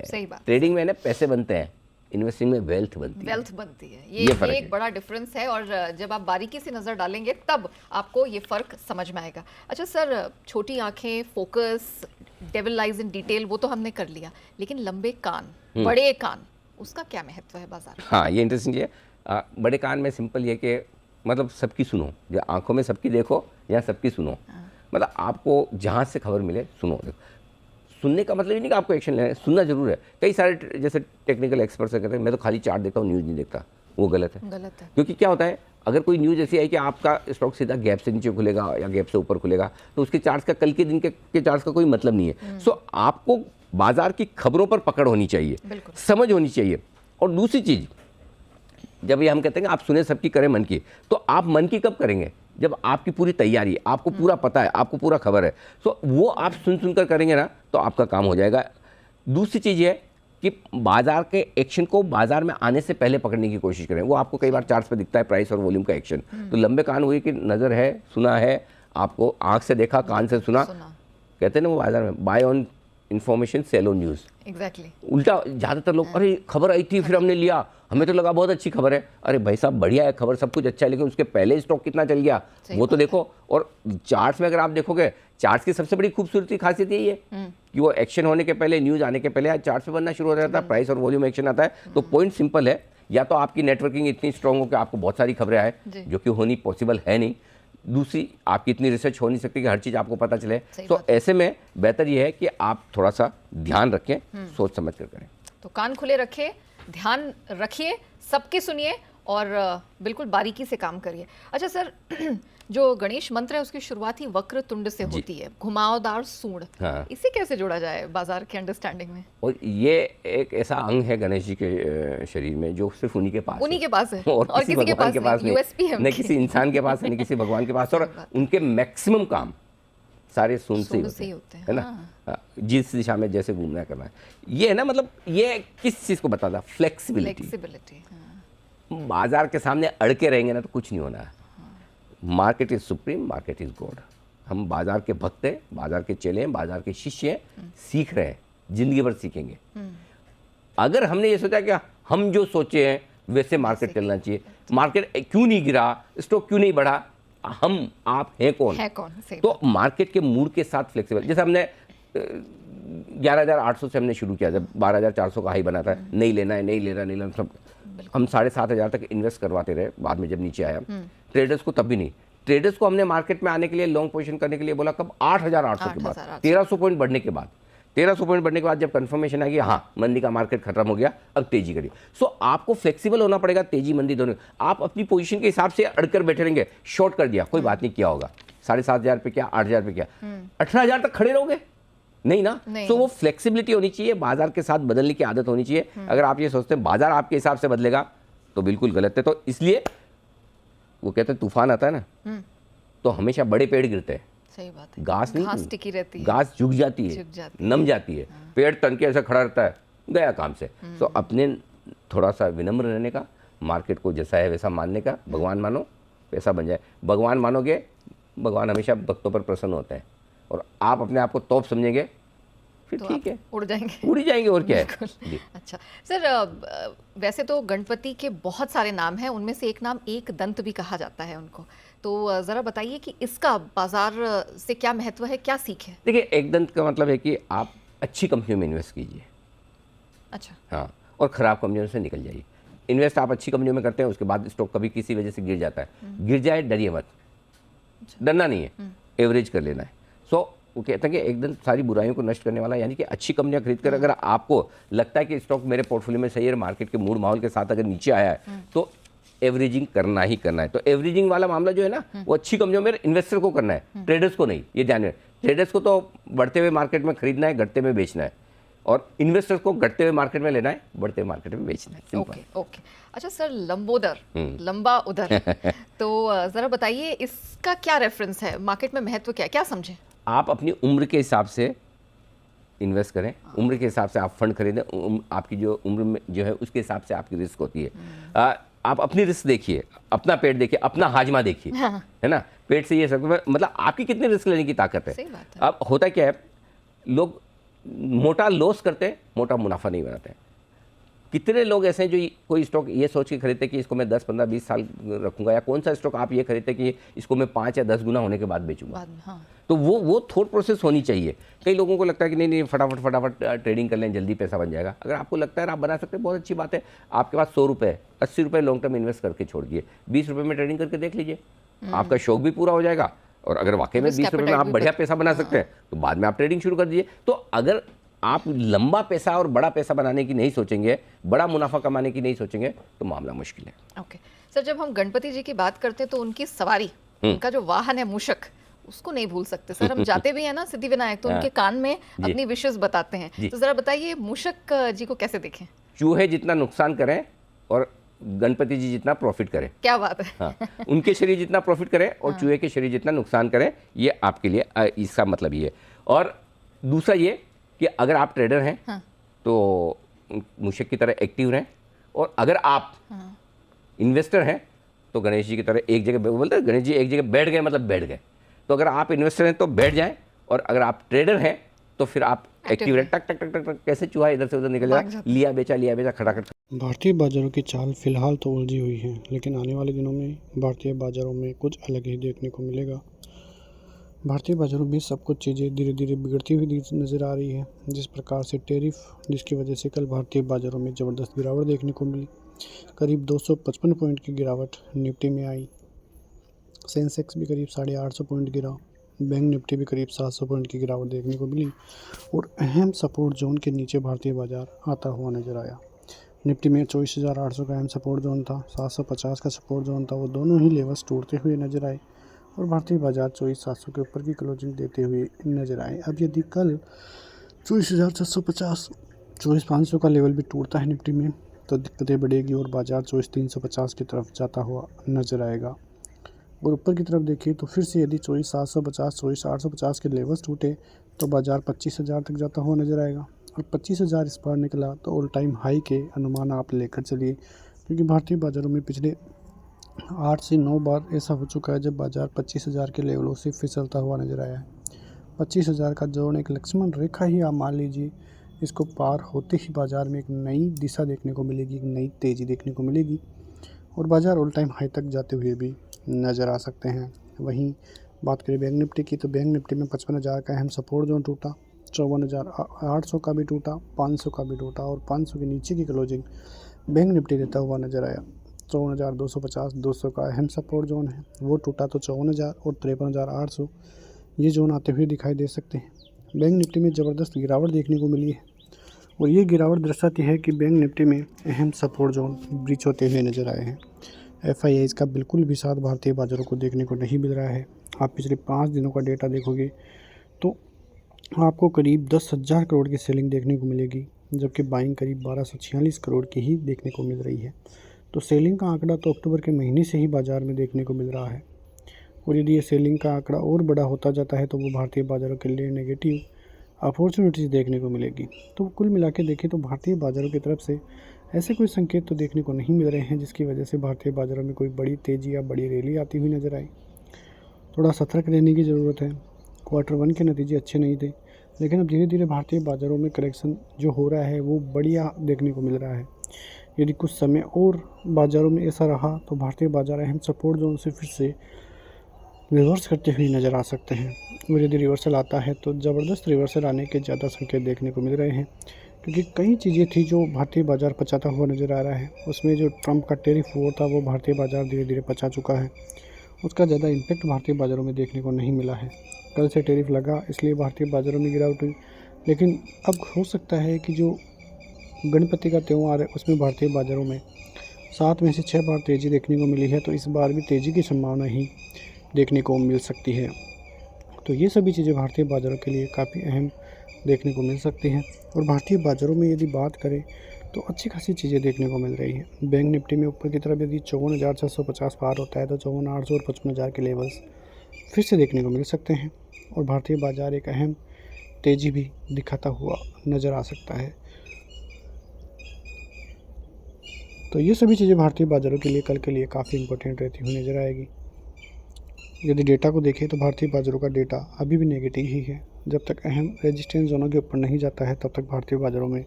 है। सही बात। ट्रेडिंग में ना पैसे बनते हैं, इन्वेस्टिंग में वेल्थ बनती है। ये फर्क एक बड़ा डिफरेंस है, और जब आप बारीकी से नजर डालेंगे तब आपको ये फर्क समझ में आएगा। अच्छा सर, छोटी आंखें, focus, devil eyes in detail, वो तो हमने कर लिया, लेकिन लंबे कान, बड़े कान, उसका क्या महत्व है बाजार में? हाँ, ये इंटरेस्टिंग है। बड़े कान में सिंपल ये कि मतलब सबकी सुनो, या आंखों में सबकी देखो या सबकी सुनो। मतलब आपको जहाँ से खबर मिले सुनो। सुनने का मतलब ये नहीं कि आपको एक्शन लेना है, सुनना जरूर है। कई सारे जैसे टेक्निकल एक्सपर्ट्स कहते हैं मैं तो खाली चार्ट देखता हूँ, न्यूज़ नहीं देखता, वो गलत है। गलत है। क्योंकि क्या होता है, अगर कोई न्यूज़ ऐसी आई कि आपका स्टॉक सीधा गैप से नीचे खुलेगा या गैप से ऊपर खुलेगा, तो उसके चार्ट्स का कल के दिन के चार्ट्स का कोई मतलब नहीं है। सो आपको बाजार की खबरों पर पकड़ होनी चाहिए, समझ होनी चाहिए। और दूसरी चीज़, जब ये हम कहते हैं कि आप सुने सबकी करें मन की, तो आप मन की कब करेंगे? जब आपकी पूरी तैयारी, आपको पूरा पता है, आपको पूरा खबर है, तो वो आप सुनकर करेंगे ना, तो आपका काम हो जाएगा। दूसरी चीज़ ये कि बाजार के एक्शन को बाजार में आने से पहले पकड़ने की कोशिश करें। वो आपको कई बार चार्ट्स पे दिखता है, प्राइस और वॉल्यूम का एक्शन। तो लंबे कान हुए कि नज़र है, सुना है, आपको आंख से देखा, कान से सुना। कहते हैं ना वो बाजार में, buy on information, sell on news. Exactly. उल्टा ज़्यादातर लोग, अरे खबर आई थी फिर हमने लिया, हमें तो लगा बहुत अच्छी खबर है। अरे भाई साहब, बढ़िया है खबर, सब कुछ अच्छा है, लेकिन उसके पहले स्टॉक कितना चल गया वो तो देखो। और चार्ट्स में अगर आप देखोगे, चार्ट्स की सबसे बड़ी खूबसूरती खासियत यही है कि वो एक्शन होने के पहले, न्यूज़ आने के पहले चार्ट्स पे बनना शुरू हो जाता है, प्राइस और वॉल्यूम एक्शन आता है। तो पॉइंट सिंपल है, या तो आपकी नेटवर्किंग इतनी स्ट्रांग हो कि आपको बहुत सारी खबरें आए, जो कि होनी पॉसिबल है नहीं। दूसरी, आपकी इतनी रिसर्च हो नहीं सकती कि हर चीज़ आपको पता चले। तो ऐसे में बेहतर ये है कि आप थोड़ा सा ध्यान रखें, सोच समझ कर करें। तो कान खुले रखिए, ध्यान रखिए, सबकी सुनिए और बिल्कुल बारीकी से काम करिए। अच्छा सर, जो गणेश मंत्र है उसकी शुरुआत ही वक्र तुंड से होती है, घुमावदार सूंड। हाँ। इसे कैसे जोड़ा जाए बाजार के अंडरस्टैंडिंग में? और ये एक ऐसा अंग है गणेश जी के शरीर में जो सिर्फ उन्हीं के पास है, और किसी के पास नहीं। यूएसपी है, न किसी इंसान के पास है, न किसी भगवान के पास। और उनके मैक्सिमम काम सारे सूंड से ही होते हैं, है ना। जिस दिशा में जैसे घूमना करना है, ये है ना। मतलब ये किस चीज़ को बताता है? फ्लेक्सिबिलिटी। बाजार के सामने अड़के रहेंगे ना तो कुछ नहीं होना है। Market is supreme, market is God. हम बाजार के भक्त हैं, बाजार के चेले हैं, बाजार के शिष्य हैं, सीख रहे हैं, जिंदगी भर सीखेंगे। अगर हमने ये सोचा कि हम जो सोचे हैं वैसे मार्केट चलना चाहिए, मार्केट क्यों नहीं गिरा, स्टॉक क्यों नहीं बढ़ा, हम आप हैं कौन? तो मार्केट के मूड के साथ फ्लेक्सिबल। जैसे हमने 11,800 से हमने शुरू किया, जब 12,400 का हाई बना था, नहीं लेना है, नहीं लेना सब, हम 7,500 तक इन्वेस्ट करवाते रहे। बाद में जब नीचे आया, ट्रेडर्स को तब भी नहीं, ट्रेडर्स को हमने मार्केट में आने के लिए, लॉन्ग पोजीशन करने के लिए बोला कब? 8,800 के बाद, 1300 पॉइंट बढ़ने के बाद। 1300 पॉइंट बढ़ने के बाद जब कंफर्मेशन आ गई, हाँ मंदी का मार्केट खत्म हो गया, अब तेजी करिए। सो आपको फ्लेक्सिबल होना पड़ेगा, तेजी मंदी दोनों। आप अपनी पोजीशन के हिसाब से अड़कर बैठे रहेंगे, शॉर्ट कर दिया, कोई बात नहीं, क्या होगा? 7,500 पे क्या, 8,000 पे क्या, 18,000 तक खड़े रहोगे? नहीं ना। तो वो फ्लेक्सिबिलिटी होनी चाहिए, बाजार के साथ बदलने की आदत होनी चाहिए। अगर आप ये सोचते हैं बाजार आपके हिसाब से बदलेगा तो बिल्कुल गलत है। तो इसलिए वो कहते हैं तूफान आता है ना तो हमेशा बड़े पेड़ गिरते हैं, सही बात है। घास नहीं, घास टिकी रहती है, घास झुक जाती है, नम जाती है, पेड़ तन के ऐसा खड़ा रहता है, गया काम से। तो अपने थोड़ा सा विनम्र रहने का, मार्केट को जैसा है वैसा मानने का, भगवान मानो वैसा बन जाए। भगवान मानोगे, भगवान हमेशा भक्तों पर प्रसन्न होते हैं, और आप अपने आप को तोप समझेंगे फिर तो ठीक है, उड़ जाएंगे, उड़ जाएंगे, और क्या है। अच्छा सर, वैसे तो गणपति के बहुत सारे नाम हैं, उनमें से एक नाम एक दंत भी कहा जाता है उनको, तो ज़रा बताइए कि इसका बाजार से क्या महत्व है, क्या सीख है? देखिए, एक दंत का मतलब है कि आप अच्छी कंपनियों में इन्वेस्ट कीजिए। अच्छा। हाँ, और ख़राब कंपनियों से निकल जाइए। इन्वेस्ट आप अच्छी कंपनियों में करते हैं, उसके बाद स्टॉक कभी किसी वजह से गिर जाता है, गिर जाए डरिए मत, डरना नहीं है, एवरेज कर लेना है। सो वो कहते हैं कि एकदम सारी बुराइयों को नष्ट करने वाला, यानी कि अच्छी कंपनियां खरीद कर, अगर आपको लगता है कि स्टॉक मेरे पोर्टफोलियो में सही है, मार्केट के मूड माहौल के साथ अगर नीचे आया है, तो एवरेजिंग करना ही करना है। तो एवरेजिंग वाला मामला जो है ना, वो अच्छी कंपनियों में इन्वेस्टर को करना है, ट्रेडर्स को नहीं, ये ध्यान रखें। ट्रेडर्स को तो बढ़ते हुए मार्केट में खरीदना है, घटते में बेचना है, और इन्वेस्टर्स को घटते हुए मार्केट में लेना है, बढ़ते हुए मार्केट में बेचना है। ओके। अच्छा सर, लंबोदर, लंबा उधर, तो ज़रा बताइए इसका क्या रेफरेंस है, मार्केट में महत्व क्या, क्या समझें? आप अपनी उम्र के हिसाब से इन्वेस्ट करें, उम्र के हिसाब से आप फंड खरीदें, आपकी जो उम्र में जो है उसके हिसाब से आपकी रिस्क होती है। आप अपनी रिस्क देखिए, अपना पेट देखिए, अपना हाजमा देखिए, है ना। पेट से ये सब मतलब आपकी कितनी रिस्क लेने की ताकत है। सही बात है। अब होता क्या है, लोग मोटा लॉस करते हैं, मोटा मुनाफा नहीं बनाते हैं। कितने लोग ऐसे हैं जो कोई स्टॉक ये सोच के खरीदते कि इसको मैं 10, 15, 20 साल रखूंगा, या कौन सा स्टॉक आप ये खरीदते कि इसको मैं 5 या 10 गुना होने के बाद बेचूंगा। बाद में, हाँ। तो वो थॉट प्रोसेस होनी चाहिए। कई लोगों को लगता है कि नहीं फटाफट ट्रेडिंग कर लें, जल्दी पैसा बन जाएगा। अगर आपको लगता है आप बना सकते हैं, बहुत अच्छी बात है। आपके पास 100 रुपये, 80 रुपये लॉन्ग टर्म इन्वेस्ट करके छोड़ दिए, 20 रुपये में ट्रेडिंग करके देख लीजिए, आपका शौक भी पूरा हो जाएगा। और अगर वाकई में 20 रुपये में आप बढ़िया पैसा बना सकते हैं तो बाद में आप ट्रेडिंग शुरू कर दीजिए। तो अगर आप लंबा पैसा और बड़ा पैसा बनाने की नहीं सोचेंगे, बड़ा मुनाफा कमाने की नहीं सोचेंगे, तो मामला मुश्किल है। ओके सर, जब हम गणपति जी की बात करते हैं तो उनकी सवारी, उनका जो वाहन है मूषक, उसको नहीं भूल सकते सर। हम जाते भी हैं ना सिद्धिविनायक, तो उनके कान में अपनी विशेष बताते हैं। तो जरा बताइए मूषक जी को कैसे देखें? चूहे जितना नुकसान करें और गणपति जी जितना प्रॉफिट करें। क्या बात है। हाँ, उनके शरीर जितना प्रॉफिट करें और चूहे के शरीर जितना नुकसान करें, ये आपके लिए इसका मतलब ये है। और दूसरा ये कि अगर आप ट्रेडर हैं तो मूषक की तरह एक्टिव रहें, और अगर आप इन्वेस्टर हैं तो गणेश जी की तरह एक जगह, बोलते हैं गणेश जी एक जगह बैठ गए मतलब बैठ गए। तो अगर आप इन्वेस्टर हैं तो बैठ जाएं, और अगर आप ट्रेडर हैं तो फिर आप एक्टिव रहें। टक टक टक टक टक कैसे चूहा इधर से उधर निकल जाए, लिया बेचा खटाखट। भारतीय बाजारों की चाल फिलहाल तो उलझी हुई है, लेकिन आने वाले दिनों में भारतीय बाजारों में कुछ अलग ही देखने को मिलेगा। भारतीय बाजारों में सब कुछ चीज़ें धीरे धीरे बिगड़ती हुई नज़र आ रही है। जिस प्रकार से टैरिफ, जिसकी वजह से कल भारतीय बाजारों में ज़बरदस्त गिरावट देखने को मिली। करीब 255 पॉइंट की गिरावट निफ्टी में आई। सेंसेक्स भी करीब 850 पॉइंट गिरा। बैंक निफ्टी भी करीब 700 पॉइंट की गिरावट देखने को मिली, और अहम सपोर्ट जोन के नीचे भारतीय बाजार आता हुआ नजर आया। निफ्टी में 24,800 का अहम सपोर्ट जोन था, 750 का सपोर्ट जोन था, वो दोनों ही लेवल्स टूटते हुए नजर आए, और भारतीय बाजार 24,700 के ऊपर की क्लोजिंग देते हुए नजर आए। अब यदि कल 24,650, 24,500 का लेवल भी टूटता है निफ्टी में, तो दिक्कतें बढ़ेगी और बाजार 24,350 की तरफ जाता हुआ नजर आएगा। और ऊपर की तरफ देखिए तो फिर से यदि 24,750, 24,850 के लेवल्स टूटे तो बाजार 25,000 तक जाता हुआ नजर आएगा। और 25,000 इस बार निकला तो ऑल टाइम हाई के अनुमान आप लेकर चलिए, क्योंकि भारतीय बाजारों में पिछले 8 से 9 बार ऐसा हो चुका है जब बाजार 25,000 के लेवलों से फिसलता हुआ नजर आया है। 25,000 का जोन एक लक्ष्मण रेखा ही आप मान लीजिए, इसको पार होते ही बाजार में एक नई दिशा देखने को मिलेगी, एक नई तेज़ी देखने को मिलेगी, और बाजार ऑल टाइम हाई तक जाते हुए भी नज़र आ सकते हैं। वहीं बात करें बैंक निफ्टी की, तो बैंक निफ्टी में 55,000 का अहम सपोर्ट जोन टूटा, 54,800 का भी टूटा, 500 का भी टूटा, और 500 के नीचे की क्लोजिंग बैंक निफ्टी देता हुआ नजर आया। 54,250, 200 का अहम सपोर्ट जोन है, वो टूटा तो 54,000 और 53,800 ये जोन आते हुए दिखाई दे सकते हैं। बैंक निफ्टी में ज़बरदस्त गिरावट देखने को मिली है, और ये गिरावट दर्शाती है कि बैंक निफ्टी में अहम सपोर्ट जोन ब्रीच होते हुए नजर आए हैं। FIIs का बिल्कुल भी साथ भारतीय बाजारों को देखने को नहीं मिल रहा है। आप पिछले 5 दिनों का डेटा देखोगे तो आपको करीब 10,000 करोड़ की सेलिंग देखने को मिलेगी, जबकि बाइंग करीब 1246 करोड़ की ही देखने को मिल रही है। तो सेलिंग का आंकड़ा तो अक्टूबर के महीने से ही बाज़ार में देखने को मिल रहा है, और यदि ये सेलिंग का आंकड़ा और बड़ा होता जाता है तो वो भारतीय बाज़ारों के लिए नेगेटिव अपॉर्चुनिटीज़ देखने को मिलेगी। तो कुल मिला के देखें तो भारतीय बाज़ारों की तरफ से ऐसे कोई संकेत तो देखने को नहीं मिल रहे हैं जिसकी वजह से भारतीय बाज़ारों में कोई बड़ी तेज़ी या बड़ी रैली आती हुई नज़र आई। थोड़ा सतर्क रहने की ज़रूरत है। Q1 के नतीजे अच्छे नहीं थे, लेकिन अब धीरे धीरे भारतीय बाज़ारों में करेक्शन जो हो रहा है वो बढ़िया देखने को मिल रहा है। यदि कुछ समय और बाज़ारों में ऐसा रहा तो भारतीय बाज़ार अहम सपोर्ट जोन से फिर से रिवर्स करते हुए नज़र आ सकते हैं, और यदि रिवर्सल आता है तो ज़बरदस्त रिवर्सल आने के ज़्यादा संकेत देखने को मिल रहे हैं, क्योंकि कई चीज़ें थी जो भारतीय बाज़ार पचाता हुआ नज़र आ रहा है। उसमें जो ट्रंप का टैरिफ वॉर था वो भारतीय बाज़ार धीरे धीरे पचा चुका है, उसका ज़्यादा इम्पैक्ट भारतीय बाज़ारों में देखने को नहीं मिला है। कल से टैरिफ लगा इसलिए भारतीय बाज़ारों में गिरावट हुई, लेकिन अब हो सकता है कि जो गणपति का त्यौहार है उसमें भारतीय बाज़ारों में 7 में से 6 बार तेज़ी देखने को मिली है, तो इस बार भी तेज़ी की संभावना ही देखने को मिल सकती है। तो ये सभी चीज़ें भारतीय बाज़ारों के लिए काफ़ी अहम देखने को मिल सकती हैं। और भारतीय बाज़ारों में यदि बात करें तो अच्छी खासी चीज़ें देखने को मिल रही हैं। बैंक निफ्टी में ऊपर की तरफ यदि 54,650 पार होता है तो 54,800 और 55,000 के लेवल्स फिर से देखने को मिल सकते हैं, और भारतीय बाज़ार एक अहम तेज़ी भी दिखाता हुआ नज़र आ सकता है। तो ये सभी चीज़ें भारतीय बाज़ारों के लिए कल के लिए काफ़ी इम्पोर्टेंट रहती हुई नज़र आएगी। यदि डेटा को देखें तो भारतीय बाज़ारों का डेटा अभी भी नेगेटिव ही है। जब तक अहम रेजिस्टेंस जोनों के ऊपर नहीं जाता है तब तक भारतीय बाज़ारों में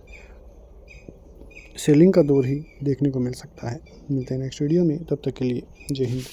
सेलिंग का दौर ही देखने को मिल सकता है। मिलते हैं नेक्स्ट वीडियो में, तब तक के लिए जय हिंद।